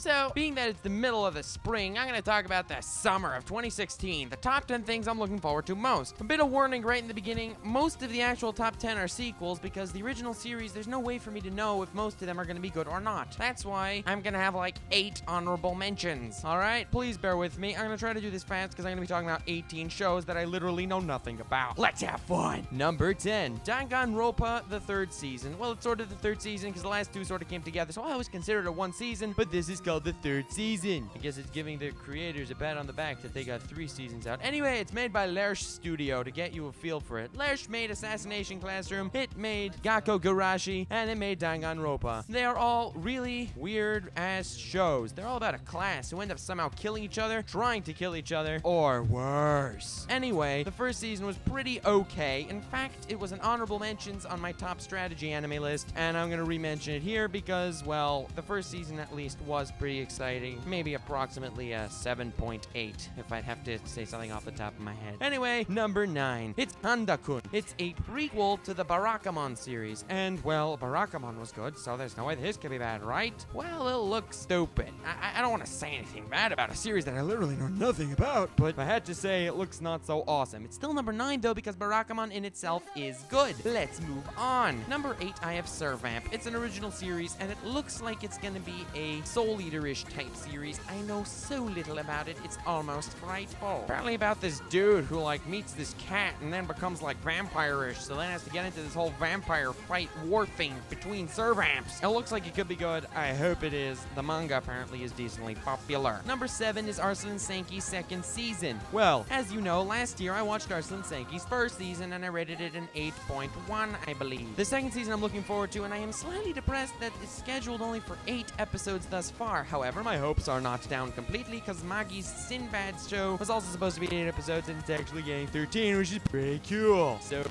So, being that it's the middle of the spring, I'm gonna talk about the summer of 2016, the top 10 things I'm looking forward to most. A bit of warning right in the beginning, most of the actual top 10 are sequels because the original series, there's no way for me to know if most of them are gonna be good or not. That's why I'm gonna have like 8 honorable mentions. Alright, please bear with me. I'm gonna try to do this fast because I'm gonna be talking about 18 shows that I literally know nothing about. Let's have fun! Number 10, Danganronpa, the 3rd season. Well, it's sort of the 3rd season because the last 2 sort of came together, so I always considered it one season, but this is called the 3rd season. I guess it's giving the creators a pat on the back that they got 3 seasons out. Anyway, it's made by Lerche Studio to get you a feel for it. Lerche made Assassination Classroom, it made Gakko Garashi, and it made Danganronpa. They are all really weird-ass shows. They're all about a class who end up somehow killing each other, trying to kill each other, or worse. Anyway, the 1st season was pretty okay. In fact, it was an honorable mentions on my top strategy anime list, and I'm gonna re-mention it here because, well, the 1st season at least was pretty exciting. Maybe approximately a 7.8 if I'd have to say something off the top of my head. Anyway, number 9. It's Handa-kun. It's a prequel to the Barakamon series, and, well, Barakamon was good, so there's no way this could be bad, right? Well, it'll look stupid. I don't want to say anything bad about a series that I literally know nothing about, but if I had to say, it looks not so awesome. It's still number 9, though, because Barakamon in itself is good. Let's move on. Number 8, I have Servamp. It's an original series, and it looks like it's gonna be a Soul Eater-ish type series. I know so little about it, it's almost frightful. Apparently about this dude who, like, meets this cat and then becomes, like, vampire-ish, so then has to get into this whole vampire fight war thing between Servamps. It looks like it could be good. I hope it is. The manga apparently is decently popular. Number 7 is Arslan Senki's 2nd season. Well, as you know, last year I watched Arslan Senki's 1st season and I rated it an 8.1, I believe. The 2nd season I'm looking forward to, and I am slightly depressed that it's scheduled only for 8 episodes thus far. However, my hopes are not down completely because Magi's Sinbad show was also supposed to be 8 episodes and it's actually getting 13, which is pretty cool. So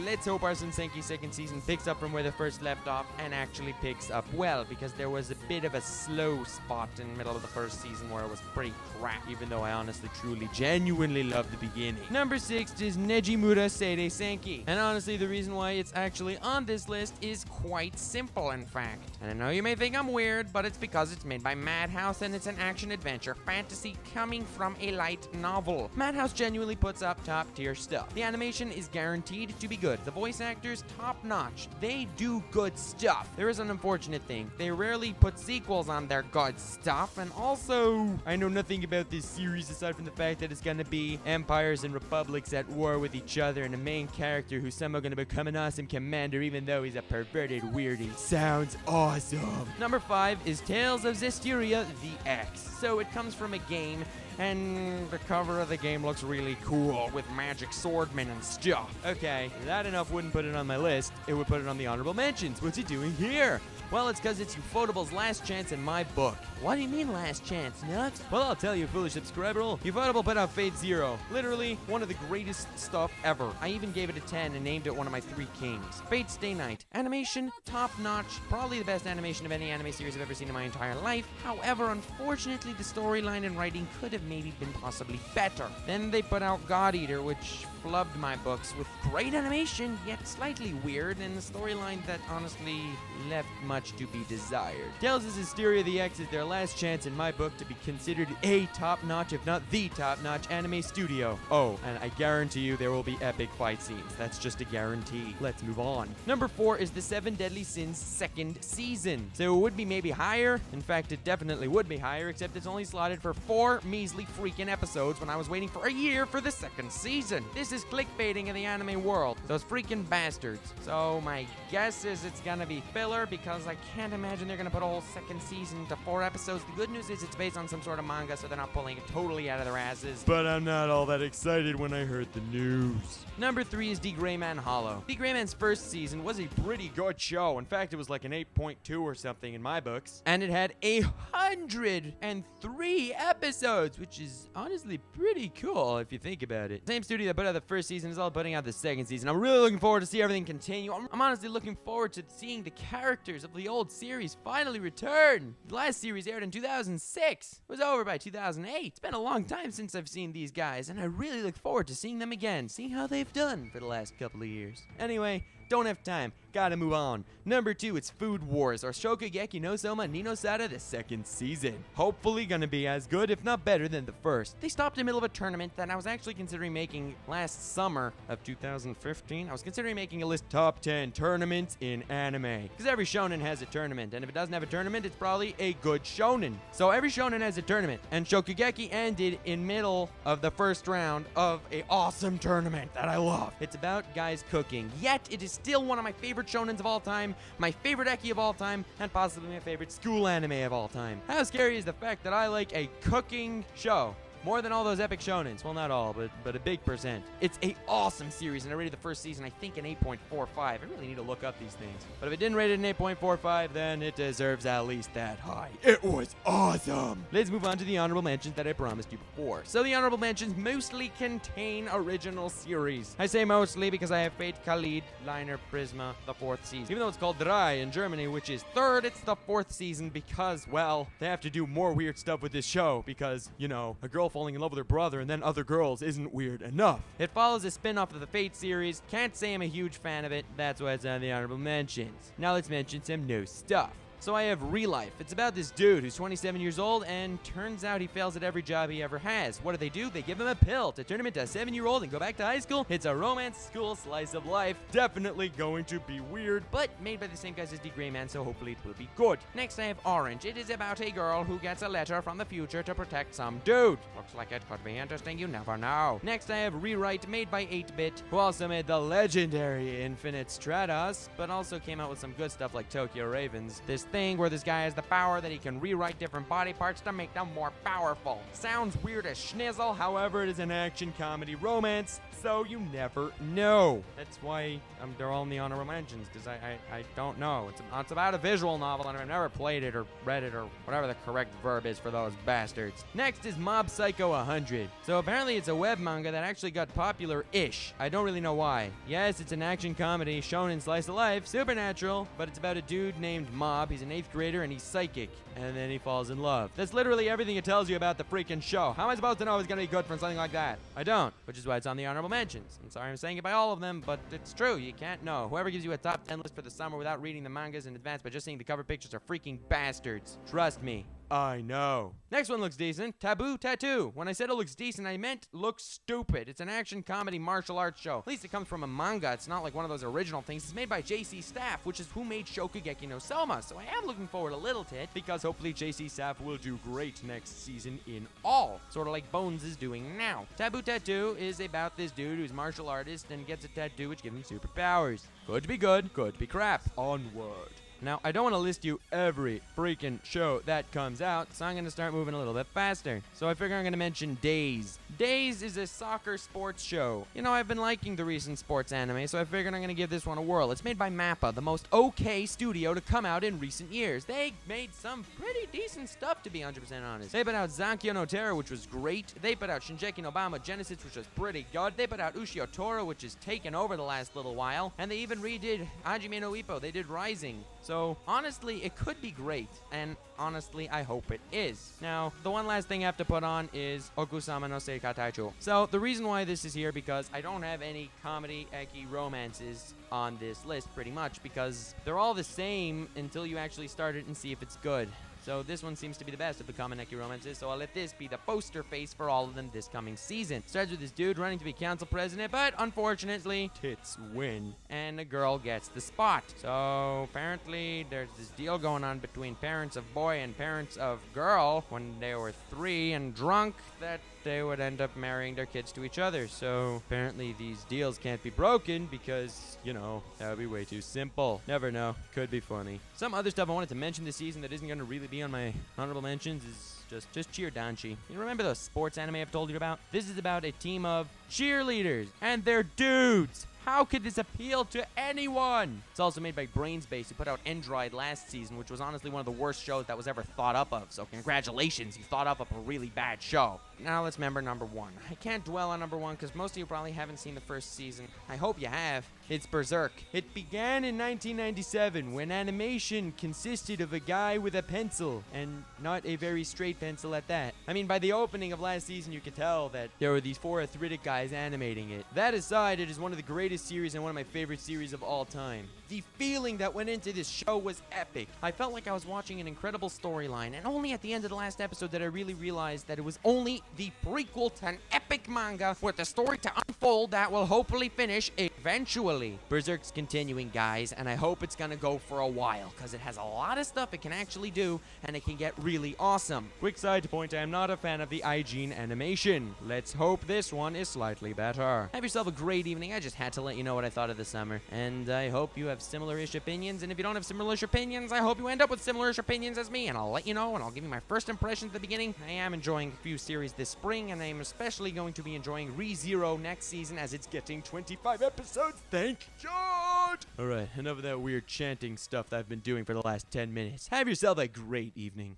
let's hope Arslan Senki's 2nd season picks up from where the 1st left off and actually picks up well, because there was a bit of a slow spot in the middle of the 1st season where it was pretty crap, even though I honestly, truly, genuinely loved the beginning. Number 6 is Nejimura Seirei Senki, and honestly, the reason why it's actually on this list is quite simple, in fact. And I know you may think I'm weird, but it's because it's made by Madhouse and it's an action-adventure fantasy coming from a light novel. Madhouse genuinely puts up top-tier stuff. The animation is guaranteed to be good. The voice actors, top-notch. They do good stuff. There is an unfortunate thing. They rarely put sequels on their good stuff, and also, I know nothing about this series aside from the fact that it's gonna be empires and republics at war with each other and a main character who's somehow gonna become an awesome commander even though he's a perverted weirdy. Sounds awesome. Number 5 is Tales of Zestiria the X. So it comes from a game, and the cover of the game looks really cool with magic swordmen and stuff. Okay, that enough wouldn't put it on my list. It would put it on the honorable mentions. What's it doing here? Well, it's because it's Ufotable's last chance in my book. What do you mean last chance, Nux? Well, I'll tell you, foolish subscriber. Ufotable put out Fate Zero. Literally, one of the greatest stuff ever. I even gave it a 10 and named it one of my 3 kings. Fate Stay Night. Animation, top-notch. Probably the best animation of any anime series I've ever seen in my entire life. However, unfortunately, the storyline and writing could have maybe been possibly better. Then they put out God Eater, which flubbed my books with great animation, yet slightly weird, and a storyline that honestly left much to be desired. Tales of Zestiria the X is their last chance in my book to be considered a top-notch, if not the top-notch anime studio. Oh, and I guarantee you there will be epic fight scenes. That's just a guarantee. Let's move on. Number 4 is the 7 Deadly Sins 2nd season. So it would be maybe higher. In fact, it definitely would be higher, except it's only slotted for 4 measly freaking episodes when I was waiting for a year for the 2nd season. This is clickbaiting in the anime world. Those freaking bastards. So my guess is it's gonna be filler because I can't imagine they're gonna put a whole 2nd season to 4 episodes. The good news is it's based on some sort of manga, so they're not pulling it totally out of their asses. But I'm not all that excited when I heard the news. Number 3 is D. Greyman Hollow. D. Greyman's 1st season was a pretty good show. In fact, it was like an 8.2 or something in my books. And it had 103 episodes, which is honestly pretty cool if you think about it. Same studio that put out the 1st season is all putting out the 2nd season. I'm really looking forward to see everything continue. I'm honestly looking forward to seeing the characters of the old series finally return. The last series aired in 2006. It was over by 2008. It's been a long time since I've seen these guys, and I really look forward to seeing them again, seeing how they've done for the last couple of years. Anyway, Don't have time. Gotta move on. Number 2, it's Food Wars, or Shokugeki no Soma ni no Sara, the second season. Hopefully gonna be as good, if not better, than the first. They stopped in the middle of a tournament that I was actually considering making last summer of 2015. I was considering making a list top 10 tournaments in anime. Because every shonen has a tournament, and if it doesn't have a tournament, it's probably a good shonen. So every shonen has a tournament, and Shokugeki ended in middle of the first round of a awesome tournament that I love. It's about guys cooking, yet it is still one of my favorite shonens of all time, my favorite eki of all time, and possibly my favorite school anime of all time. How scary is the fact that I like a cooking show more than all those epic shonens? Well, not all, but a big percent. It's a awesome series, and I rated the first season, I think, an 8.45. I really need to look up these things. But if it didn't rate it an 8.45, then it deserves at least that high. It was awesome! Let's move on to the honorable mentions that I promised you before. So the honorable mentions mostly contain original series. I say mostly because I have Fate Khalid, Liner Prisma, the 4th season. Even though it's called Drei in Germany, which is 3rd, it's the 4th season because, well, they have to do more weird stuff with this show because, you know, a girl falling in love with her brother and then other girls isn't weird enough. It follows a spin-off of the Fate series. Can't say I'm a huge fan of it. That's why it's on the honorable mentions. Now let's mention some new stuff. So I have Real Life. It's about this dude who's 27 years old and turns out he fails at every job he ever has. What do? They give him a pill to turn him into a 7-year-old and go back to high school. It's a romance school slice of life. Definitely going to be weird, but made by the same guys as D. Gray Man, so hopefully it will be good. Next I have Orange. It is about a girl who gets a letter from the future to protect some dude. Looks like it could be interesting, you never know. Next I have Rewrite, made by 8-Bit, who also made the legendary Infinite Stratos, but also came out with some good stuff like Tokyo Ravens. This thing where this guy has the power that he can rewrite different body parts to make them more powerful. Sounds weird as schnizzle, however, it is an action comedy romance, so you never know. That's why they're all in the honorable mentions, because I don't know. It's about a visual novel, and I've never played it or read it or whatever the correct verb is for those bastards. Next is Mob Psycho 100. So apparently it's a web manga that actually got popular-ish. I don't really know why. Yes, it's an action comedy, shonen slice of life, supernatural, but it's about a dude named Mob. He's an 8th grader and he's psychic, and then he falls in love. That's literally everything it tells you about the freaking show. How am I supposed to know it's gonna be good from something like that? I don't, which is why it's on the honorable mentions. I'm sorry I'm saying it by all of them, but it's true. You can't know. Whoever gives you a top 10 list for the summer without reading the mangas in advance but just seeing the cover pictures are freaking bastards. Trust me. I know. Next one looks decent. Taboo Tattoo. When I said it looks decent, I meant looks stupid. It's an action comedy martial arts show. At least it comes from a manga. It's not like one of those original things. It's made by JC Staff, which is who made Shokugeki no Soma. So I am looking forward a little to it because hopefully JC Staff will do great next season in all. Sort of like Bones is doing now. Taboo Tattoo is about this dude who's martial artist and gets a tattoo which gives him superpowers. Could be good, could be crap. Onward. Now, I don't want to list you every freaking show that comes out, so I'm going to start moving a little bit faster. So I figure I'm going to mention Days. Days is a soccer sports show. You know, I've been liking the recent sports anime, so I figured I'm going to give this one a whirl. It's made by MAPPA, the most okay studio to come out in recent years. They made some pretty decent stuff, to be 100% honest. They put out Zankyo no Terror, which was great. They put out Shinjeki no Bama Genesis, which was pretty good. They put out Ushio Tora, which has taken over the last little while. And they even redid Hajime no Ippo. They did Rising. So, honestly, it could be great, and honestly, I hope it is. Now, the one last thing I have to put on is Okusama no Seika Taicho. So, the reason why this is here, because I don't have any comedy, eki, romances on this list, pretty much, because they're all the same until you actually start it and see if it's good. So this one seems to be the best of the common eki romances, so I'll let this be the poster face for all of them this coming season. Starts with this dude running to be council president, but unfortunately, tits win, and a girl gets the spot. So apparently, there's this deal going on between parents of boy and parents of girl when they were 3 and drunk that they would end up marrying their kids to each other. So apparently these deals can't be broken because, you know, that would be way too simple. Never know. Could be funny. Some other stuff I wanted to mention this season that isn't going to really be on my honorable mentions is just Cheer Danchi. You remember those sports anime I've told you about? This is about a team of cheerleaders, and they're dudes. How could this appeal to anyone? It's also made by Brainspace, who put out Endroid last season, which was honestly one of the worst shows that was ever thought up of. So congratulations, you thought up of a really bad show. Now let's remember number 1. I can't dwell on number 1 because most of you probably haven't seen the first season. I hope you have. It's Berserk. It began in 1997 when animation consisted of a guy with a pencil, and not a very straight pencil at that. I mean, by the opening of last season, you could tell that there were these 4 arthritic guys animating it. That aside, it is one of the greatest series and one of my favorite series of all time. The feeling that went into this show was epic. I felt like I was watching an incredible storyline, and only at the end of the last episode did I really realize that it was only the prequel to an epic manga with a story to unfold that will hopefully finish eventually. Berserk's continuing, guys, and I hope it's gonna go for a while, because it has a lot of stuff it can actually do, and it can get really awesome. Quick side point, I am not a fan of the IGN animation. Let's hope this one is slightly better. Have yourself a great evening. I just had to let you know what I thought of the summer, and I hope you have similar-ish opinions, and if you don't have similar-ish opinions, I hope you end up with similar-ish opinions as me, and I'll let you know, and I'll give you my first impressions at the beginning. I am enjoying a few series this spring, and I am especially going to be enjoying ReZero next season as it's getting 25 episodes. Thank God! Alright, enough of that weird chanting stuff that I've been doing for the last 10 minutes. Have yourself a great evening.